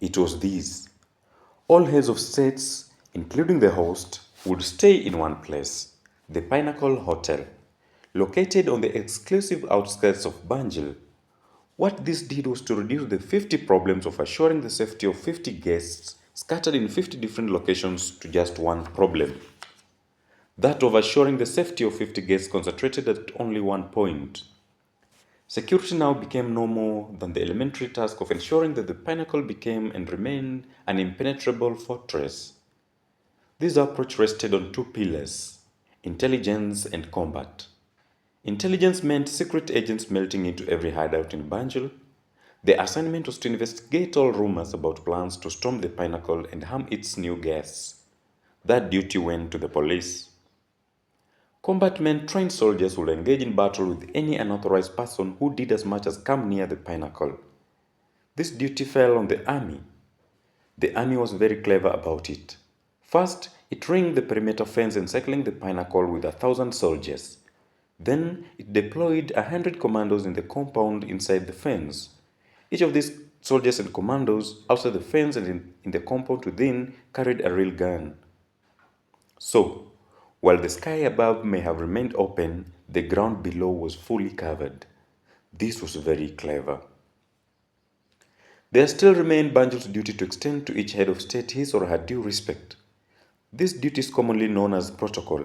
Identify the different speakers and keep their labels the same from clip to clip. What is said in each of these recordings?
Speaker 1: It was this: all heads of states, including the host, would stay in one place, the Pinnacle Hotel, located on the exclusive outskirts of Banjul. What this did was to reduce the 50 problems of assuring the safety of 50 guests scattered in 50 different locations to just one problem. That of assuring the safety of 50 guests concentrated at only one point. Security now became no more than the elementary task of ensuring that the Pinnacle became and remained an impenetrable fortress. This approach rested on two pillars: intelligence and combat. Intelligence meant secret agents melting into every hideout in Banjul. The assignment was to investigate all rumors about plans to storm the Pinnacle and harm its new guests. That duty went to the police. Combat meant trained soldiers would engage in battle with any unauthorized person who did as much as come near the Pinnacle. This duty fell on the army. The army was very clever about it. First, it ringed the perimeter fence encircling the Pinnacle with 1,000 soldiers. Then, it deployed 100 commandos in the compound inside the fence. Each of these soldiers and commandos outside the fence and in the compound within carried a real gun. So, while the sky above may have remained open, the ground below was fully covered. This was very clever. There still remained Banjul's duty to extend to each head of state his or her due respect. This duty is commonly known as protocol.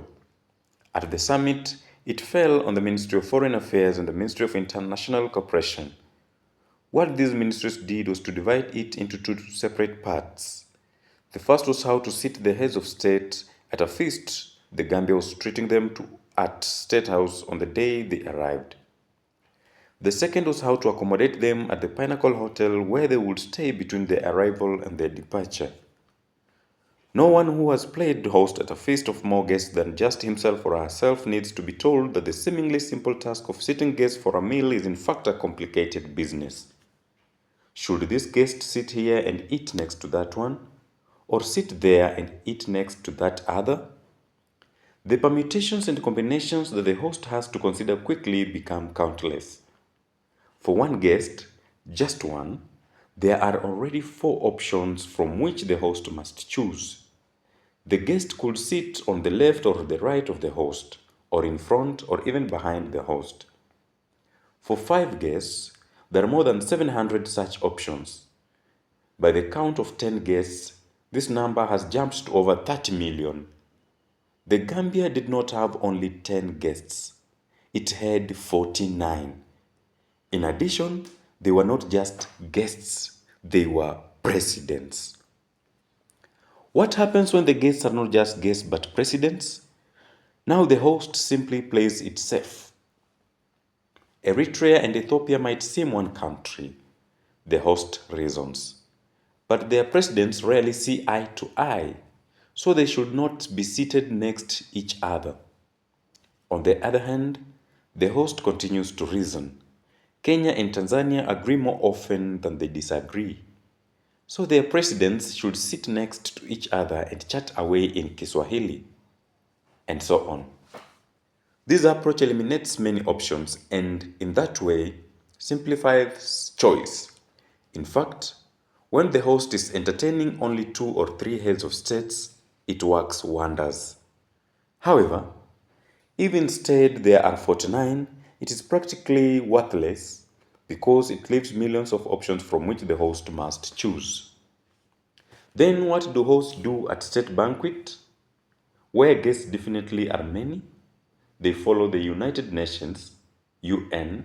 Speaker 1: At the summit, it fell on the Ministry of Foreign Affairs and the Ministry of International Cooperation. What these ministries did was to divide it into two separate parts. The first was how to sit the heads of state at a feast the Gambia was treating them to at State House on the day they arrived. The second was how to accommodate them at the Pinnacle Hotel where they would stay between their arrival and their departure. No one who has played host at a feast of more guests than just himself or herself needs to be told that the seemingly simple task of seating guests for a meal is in fact a complicated business. Should this guest sit here and eat next to that one? Or sit there and eat next to that other? The permutations and combinations that the host has to consider quickly become countless. For one guest, just one, there are already 4 options from which the host must choose. The guest could sit on the left or the right of the host, or in front or even behind the host. For 5 guests, there are more than 700 such options. By the count of 10 guests, this number has jumped to over 30 million. The Gambia did not have only 10 guests, it had 49. In addition, they were not just guests, they were presidents. What happens when the guests are not just guests but presidents? Now the host simply plays it safe. Eritrea and Ethiopia might seem one country, the host reasons, but their presidents rarely see eye to eye, so they should not be seated next each other. On the other hand, the host continues to reason. Kenya and Tanzania agree more often than they disagree. So their presidents should sit next to each other and chat away in Kiswahili, and so on. This approach eliminates many options and, in that way, simplifies choice. In fact, when the host is entertaining only 2 or 3 heads of states, it works wonders. However, if instead there are 49, it is practically worthless because it leaves millions of options from which the host must choose. Then what do hosts do at state banquet? Where guests definitely are many, they follow the United Nations, UN.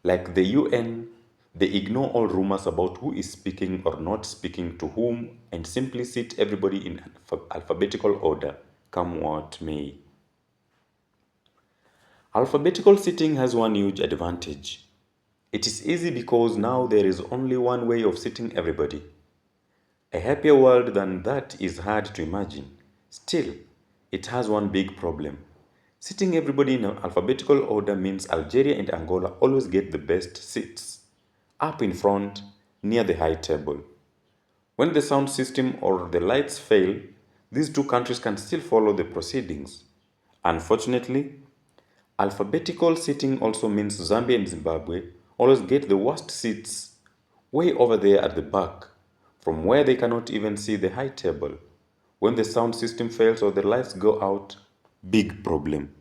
Speaker 1: Like the UN, they ignore all rumors about who is speaking or not speaking to whom and simply sit everybody in alphabetical order, come what may. Alphabetical seating has one huge advantage. It is easy because now there is only one way of seating everybody. A happier world than that is hard to imagine. Still, it has one big problem. Sitting everybody in alphabetical order means Algeria and Angola always get the best seats, up in front, near the high table. When the sound system or the lights fail, these 2 countries can still follow the proceedings. Unfortunately, alphabetical seating also means Zambia and Zimbabwe always get the worst seats, way over there at the back, from where they cannot even see the high table. When the sound system fails or the lights go out, big problem.